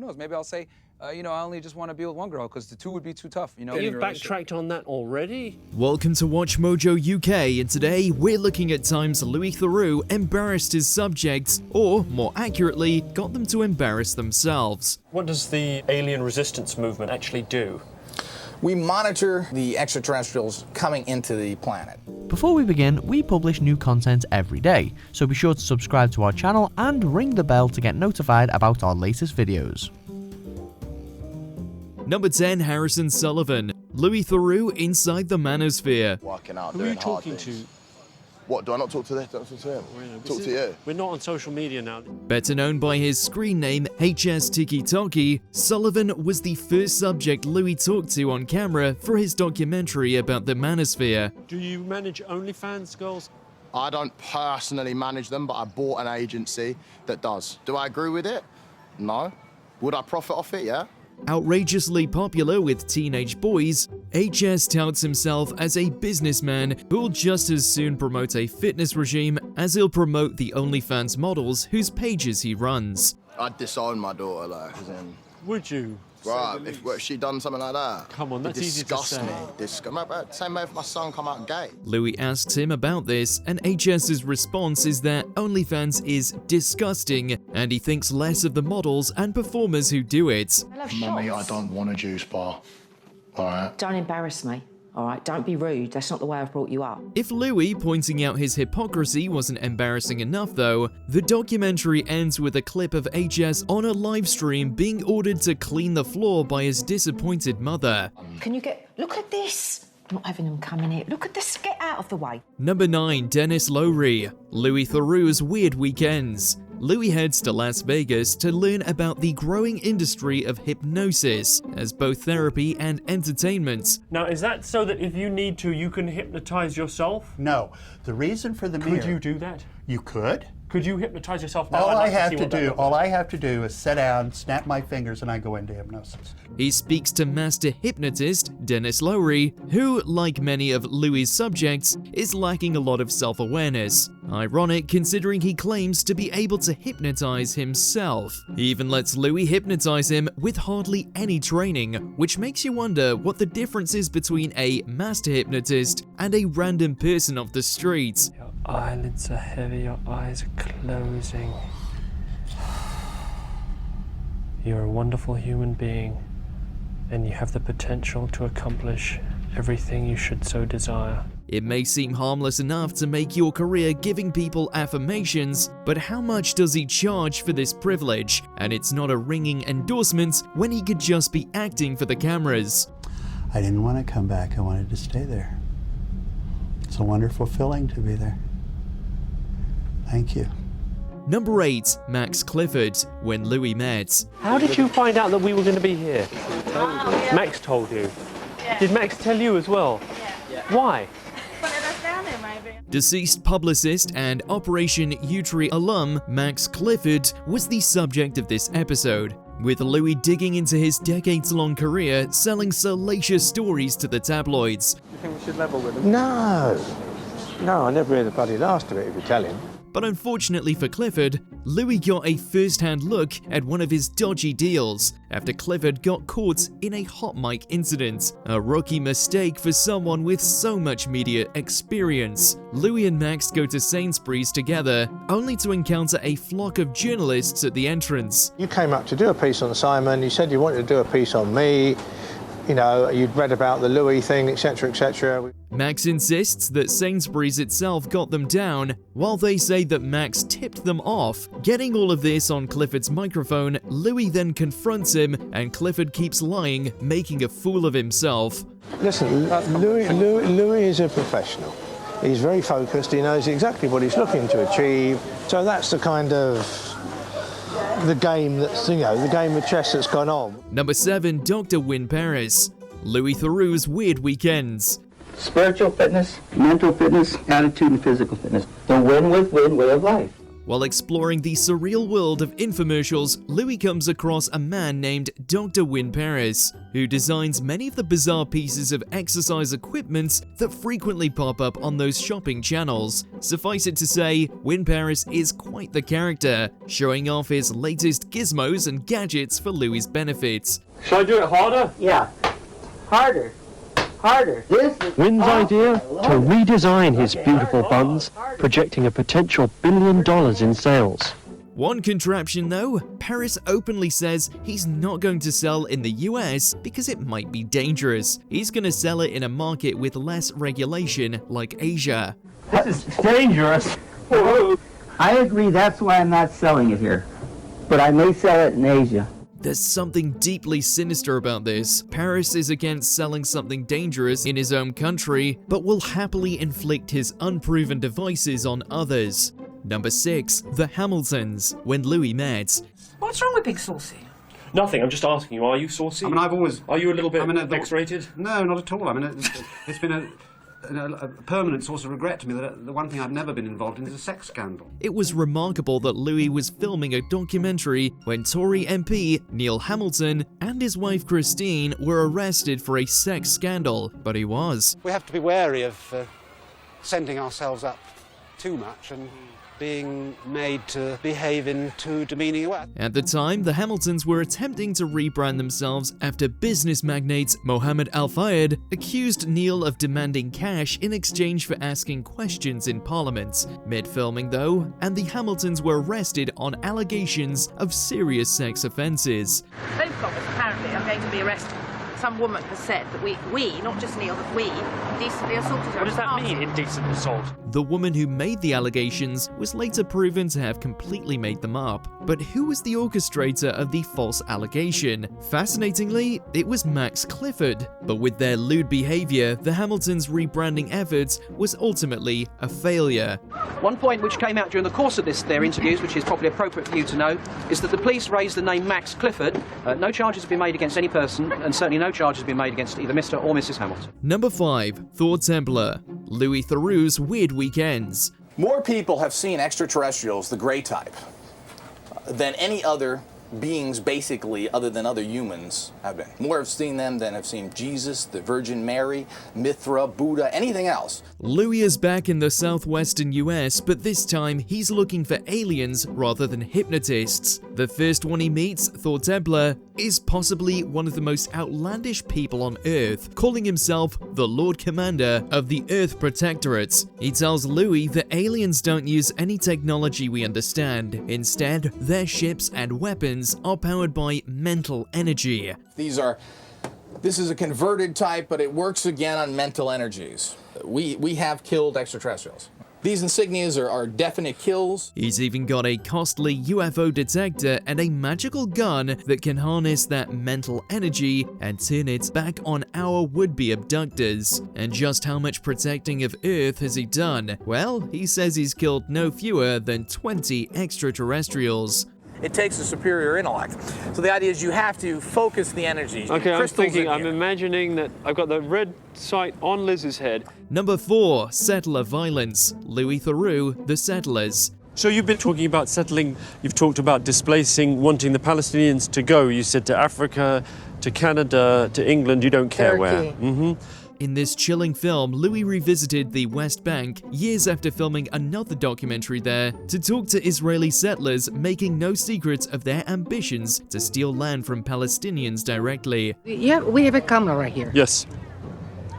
knows? Maybe I'll say, you know, I only just want to be with one girl because the two would be too tough, you know? You've backtracked on that already? Welcome to WatchmojoUK, and today we're looking at times Louis Theroux embarrassed his subjects, or more accurately, got them to embarrass themselves. What does the alien resistance movement actually do? We monitor the extraterrestrials coming into the planet. Before we begin, we publish new content every day, so be sure to subscribe to our channel and ring the bell to get notified about our latest videos. Number 10, Harrison Sullivan. Louis Theroux inside the Manosphere. Working out, Who are you talking to? What, do I not talk to them? Don't talk to him. Talk to you. We're not on social media now. Better known by his screen name HS Tiki Toki, Sullivan was the first subject Louis talked to on camera for his documentary about the Manosphere. Do you manage OnlyFans girls? I don't personally manage them, but I bought an agency that does. Do I agree with it? No. Would I profit off it? Yeah. Outrageously popular with teenage boys, HS touts himself as a businessman who'll just as soon promote a fitness regime as he'll promote the OnlyFans models whose pages he runs. I'd disown my daughter, like, Would you? right, if she done something like that. Come on, that's easy to say. Same way if my son come out gay. Louis asks him about this, and HS's response is that OnlyFans is disgusting, and he thinks less of the models and performers who do it. Mummy, I don't want a juice bar. All right? Don't embarrass me. All right, don't be rude. That's not the way I've brought you up. If Louis pointing out his hypocrisy wasn't embarrassing enough though, the documentary ends with a clip of HS on a live stream being ordered to clean the floor by his disappointed mother. Can you look at this. I'm not having them come in here. Look at this, get out of the way. Number 9, Dennis Lowry. Louis Theroux's weird weekends. Louis heads to Las Vegas to learn about the growing industry of hypnosis as both therapy and entertainment. Now, is that so that if you need to, you can hypnotize yourself? No. The reason for the mirror... Could you do that? You could. Could you hypnotize yourself now? All I have to do is sit down, snap my fingers, and I go into hypnosis. He speaks to master hypnotist Dennis Lowry, who, like many of Louis' subjects, is lacking a lot of self-awareness. Ironic considering he claims to be able to hypnotize himself. He even lets Louis hypnotize him with hardly any training, which makes you wonder what the difference is between a master hypnotist and a random person off the street. Your eyelids are heavy, your eyes are closing. You're a wonderful human being, and you have the potential to accomplish everything you should so desire. It may seem harmless enough to make your career giving people affirmations, but how much does he charge for this privilege? And it's not a ringing endorsement when he could just be acting for the cameras. I didn't want to come back. I wanted to stay there. It's a wonderful feeling to be there. Thank you. Number 8, Max Clifford, when Louis met. How did you find out that we were going to be here? Max told you. Yeah. Did Max tell you as well? Yeah. Why? Deceased publicist and Operation U-Tree alum Max Clifford was the subject of this episode, with Louis digging into his decades-long career selling salacious stories to the tabloids. You think we should level with him? No, I never hear the bloody last of it if you tell him. But unfortunately for Clifford, Louis got a first-hand look at one of his dodgy deals after Clifford got caught in a hot mic incident. A rookie mistake for someone with so much media experience. Louis and Max go to Sainsbury's together, only to encounter a flock of journalists at the entrance. You came up to do a piece on Simon, you said you wanted to do a piece on me. You know, you'd read about the Louis thing, etc., etc. Max insists that Sainsbury's itself got them down, while they say that Max tipped them off. Getting all of this on Clifford's microphone, Louis then confronts him, and Clifford keeps lying, making a fool of himself. Listen, Louis is a professional. He's very focused, he knows exactly what he's looking to achieve. So that's the kind of the game that's, you know, the game of chess that's gone on. Number 7, Dr. Wynn Paris. Louis Theroux's weird weekends. Spiritual fitness, mental fitness, attitude and physical fitness. The win-with-win way of life. While exploring the surreal world of infomercials, Louis comes across a man named Dr. Win Paris, who designs many of the bizarre pieces of exercise equipment that frequently pop up on those shopping channels. Suffice it to say, Win Paris is quite the character, showing off his latest gizmos and gadgets for Louis' benefit. Should I do it harder? Yeah. Harder. Harder. This is Win's idea to redesign his beautiful buns, projecting a potential $1 billion in sales. One contraption though, Paris openly says he's not going to sell in the US because it might be dangerous. He's going to sell it in a market with less regulation like Asia. This is dangerous. I agree, that's why I'm not selling it here. But I may sell it in Asia. There's something deeply sinister about this. Paris is against selling something dangerous in his own country, but will happily inflict his unproven devices on others. Number 6. The Hamiltons, when Louis met. What's wrong with Big Saucy? Nothing, I'm just asking you, are you saucy? I mean, I've always... Are you a little bit X-rated? No, not at all. I mean, it's been a permanent source of regret to me that the one thing I've never been involved in is a sex scandal. It was remarkable that Louis was filming a documentary when Tory MP Neil Hamilton and his wife Christine were arrested for a sex scandal, but he was. We have to be wary of sending ourselves up too much and being made to behave in too demeaning a way. At the time, the Hamiltons were attempting to rebrand themselves after business magnate Mohammed Al-Fayed accused Neil of demanding cash in exchange for asking questions in Parliament. Mid-filming though, and the Hamiltons were arrested on allegations of serious sex offences. They've got us, apparently. I'm going to be arrested. Some woman has said that we, not just Neil, that we indecently assaulted her. What does that mean, indecent assault? The woman who made the allegations was later proven to have completely made them up. But who was the orchestrator of the false allegation? Fascinatingly, it was Max Clifford. But with their lewd behaviour, the Hamiltons' rebranding efforts was ultimately a failure. One point which came out during the course of their interviews, which is probably appropriate for you to know, is that the police raised the name Max Clifford. No charges have been made against any person, and certainly no charges have been made against either Mr. or Mrs. Hamilton. Number 5. Thor Templar, Louis Theroux's Weird Weekends. More people have seen extraterrestrials, the gray type, than any other beings, basically, other than other humans have been. More have seen them than have seen Jesus, the Virgin Mary, Mithra, Buddha, anything else. Louis is back in the southwestern US, but this time he's looking for aliens rather than hypnotists. The first one he meets, Thor Templar, is possibly one of the most outlandish people on Earth, calling himself the Lord Commander of the Earth Protectorate. He tells Louis that aliens don't use any technology we understand. Instead, their ships and weapons are powered by mental energy. This is a converted type, but it works again on mental energies. We have killed extraterrestrials. These insignias are definite kills. He's even got a costly UFO detector and a magical gun that can harness that mental energy and turn it back on our would-be abductors. And just how much protecting of Earth has he done? Well, he says he's killed no fewer than 20 extraterrestrials. It takes a superior intellect. So the idea is you have to focus the energy. Okay, I'm imagining that I've got the red sight on Liz's head. Number 4. Settler Violence, Louis Theroux, The Settlers. So you've been talking about settling, you've talked about displacing, wanting the Palestinians to go. You said to Africa, to Canada, to England, you don't care where. In this chilling film, Louis revisited the West Bank years after filming another documentary there to talk to Israeli settlers, making no secret of their ambitions to steal land from Palestinians directly. Yeah, we have a camera right here. Yes.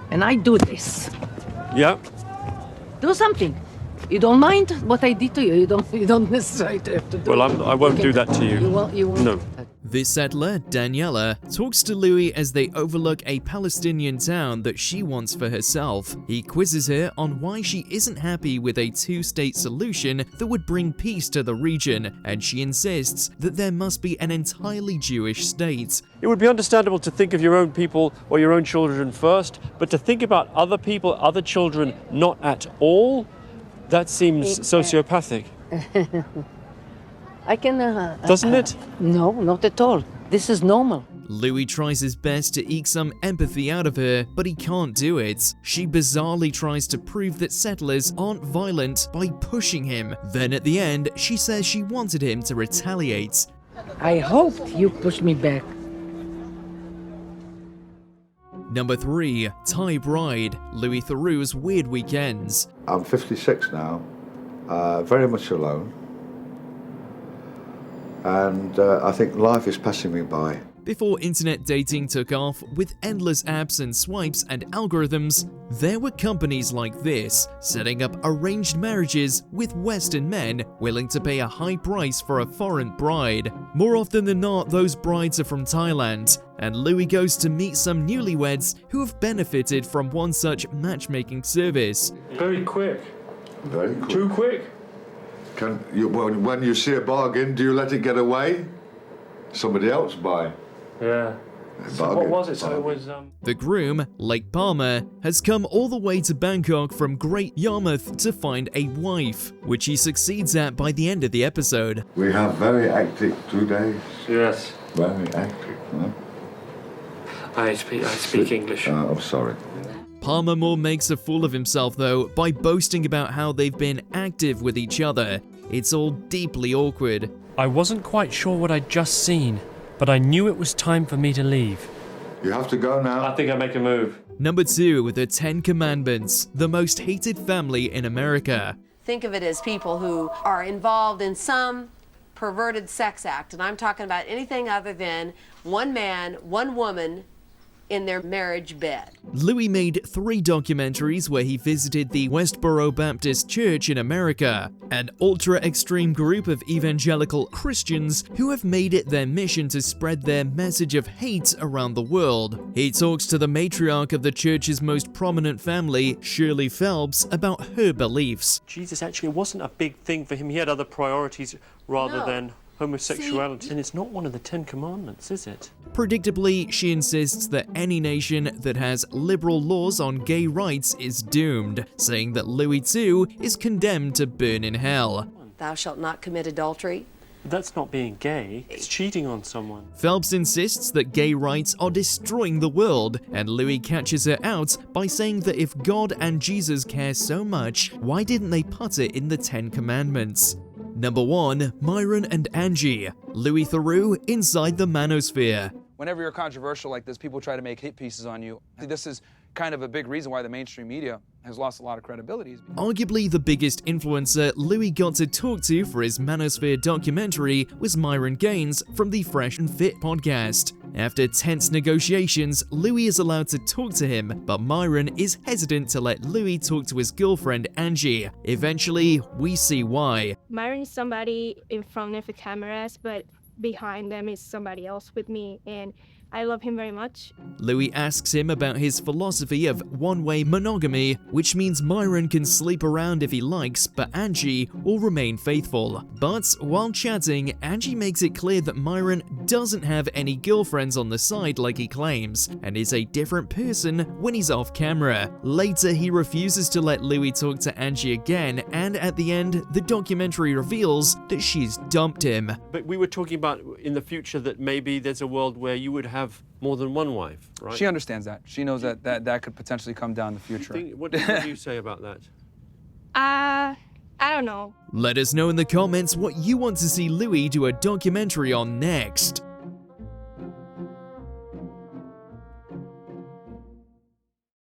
And I do this. Yeah. Do something. You don't mind what I did to you. You don't necessarily have to do it. Well, I won't do that to you. You won't. No. This settler, Daniela, talks to Louis as they overlook a Palestinian town that she wants for herself. He quizzes her on why she isn't happy with a two-state solution that would bring peace to the region, and she insists that there must be an entirely Jewish state. It would be understandable to think of your own people or your own children first, but to think about other people, other children, not at all, that seems sociopathic. I can... Doesn't it? No, not at all. This is normal. Louis tries his best to eke some empathy out of her, but he can't do it. She bizarrely tries to prove that settlers aren't violent by pushing him. Then at the end, she says she wanted him to retaliate. I hoped you pushed me back. Number 3. Tai Bride, Louis Theroux's Weird Weekends. I'm 56 now, very much alone, and I think life is passing me by. Before internet dating took off with endless apps and swipes and algorithms, there were companies like this, setting up arranged marriages with Western men willing to pay a high price for a foreign bride. More often than not, those brides are from Thailand, and Louis goes to meet some newlyweds who have benefited from one such matchmaking service. Very quick. Very quick. Too quick. When you see a bargain, do you let it get away? Somebody else buy. Yeah. So what was it? So it was The groom, Lake Palmer, has come all the way to Bangkok from Great Yarmouth to find a wife, which he succeeds at by the end of the episode. We have very hectic 2 days. Yes. Very hectic, huh? I speak English. I'm sorry. Palmer more makes a fool of himself though by boasting about how they've been active with each other. It's all deeply awkward. I wasn't quite sure what I'd just seen, but I knew it was time for me to leave. You have to go now. I think I make a move. Number 2, the 10 Commandments, the most hated family in America. Think of it as people who are involved in some perverted sex act, and I'm talking about anything other than one man, one woman in their marriage bed. Louis made 3 documentaries where he visited the Westboro Baptist Church in America, an ultra-extreme group of evangelical Christians who have made it their mission to spread their message of hate around the world. He talks to the matriarch of the church's most prominent family, Shirley Phelps, about her beliefs. Jesus actually wasn't a big thing for him. He had other priorities rather than homosexuality. And it's not one of the 10 Commandments, is it? Predictably, she insists that any nation that has liberal laws on gay rights is doomed, saying that Louis too is condemned to burn in hell. Thou shalt not commit adultery. That's not being gay, it's cheating on someone. Phelps insists that gay rights are destroying the world, and Louis catches her out by saying that if God and Jesus care so much, why didn't they put it in the 10 Commandments? Number 1, Myron and Angie, Louis Theroux inside the Manosphere. Whenever you're controversial like this, people try to make hit pieces on you. This is kind of a big reason why the mainstream media has lost a lot of credibility. Arguably the biggest influencer Louis got to talk to for his Manosphere documentary was Myron Gaines from the Fresh and Fit podcast. After tense negotiations, Louis is allowed to talk to him, but Myron is hesitant to let Louis talk to his girlfriend Angie. Eventually, we see why. Myron is somebody in front of the cameras, but behind them is somebody else with me, and I love him very much. Louis asks him about his philosophy of one-way monogamy, which means Myron can sleep around if he likes, but Angie will remain faithful. But while chatting, Angie makes it clear that Myron doesn't have any girlfriends on the side like he claims, and is a different person when he's off camera. Later, he refuses to let Louis talk to Angie again, and at the end, the documentary reveals that she's dumped him. But we were talking about in the future that maybe there's a world where you would have more than one wife, right? She understands that. She knows that could potentially come down in the future. What do you say about that? I don't know. Let us know in the comments what you want to see Louis do a documentary on next.